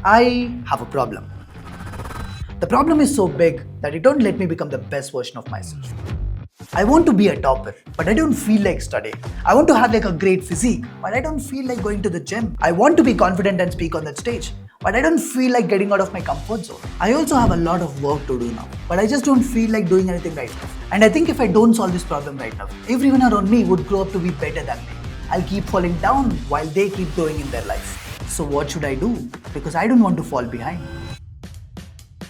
I have a problem. The problem is so big that it don't let me become the best version of myself. I want to be a topper, but I don't feel like studying. I want to have like a great physique, but I don't feel like going to the gym. I want to be confident and speak on that stage, but I don't feel like getting out of my comfort zone. I also have a lot of work to do now, but I just don't feel like doing anything right now. And I think if I don't solve this problem right now, everyone around me would grow up to be better than me. I'll keep falling down while they keep growing in their life. So what should I do? Because I don't want to fall behind.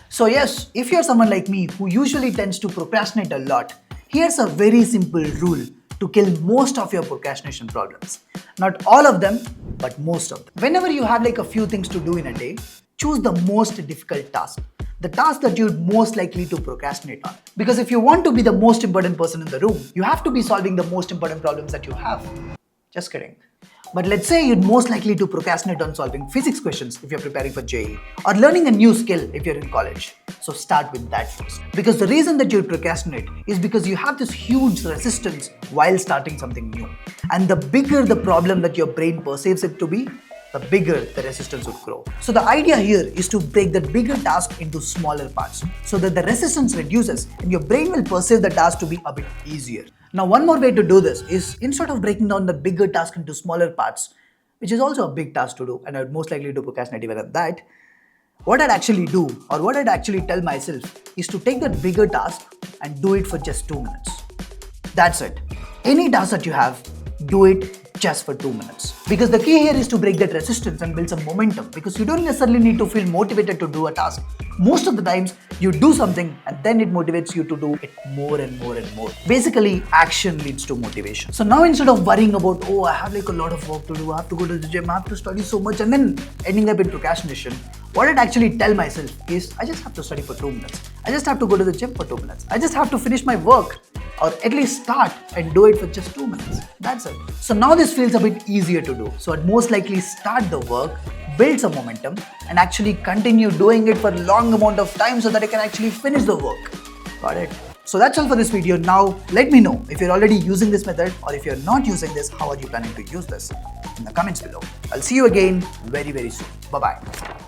So yes, if you're someone like me who usually tends to procrastinate a lot, here's a very simple rule to kill most of your procrastination problems. Not all of them, but most of them. Whenever you have like a few things to do in a day, choose the most difficult task. The task that you're most likely to procrastinate on. Because if you want to be the most important person in the room, you have to be solving the most important problems that you have. Just kidding. But let's say you're most likely to procrastinate on solving physics questions if you're preparing for JEE, or learning a new skill if you're in college. So start with that first. Because the reason that you procrastinate is because you have this huge resistance while starting something new. And the bigger the problem that your brain perceives it to be, the bigger the resistance would grow. So the idea here is to break that bigger task into smaller parts so that the resistance reduces and your brain will perceive the task to be a bit easier. Now, one more way to do this is instead of breaking down the bigger task into smaller parts, which is also a big task to do, and I would most likely to procrastinate even at that, what I'd actually do, or what I'd actually tell myself, is to take that bigger task and do it for just 2 minutes. That's it. Any task that you have, do it just for 2 minutes. Because the key here is to break that resistance and build some momentum, because you don't necessarily need to feel motivated to do a task. Most of the times, you do something and then it motivates you to do it more and more and more. Basically, action leads to motivation. So now instead of worrying about, oh, I have like a lot of work to do, I have to go to the gym, I have to study so much, and then ending up in procrastination, what I'd actually tell myself is, I just have to study for 2 minutes. I just have to go to the gym for 2 minutes. I just have to finish my work, or at least start and do it for just 2 minutes. That's it. So now this feels a bit easier to do. So I'd most likely start the work, build some momentum, and actually continue doing it for a long amount of time so that I can actually finish the work. Got it? So that's all for this video. Now let me know if you're already using this method, or if you're not using this, how are you planning to use this in the comments below. I'll see you again very, very soon. Bye-bye.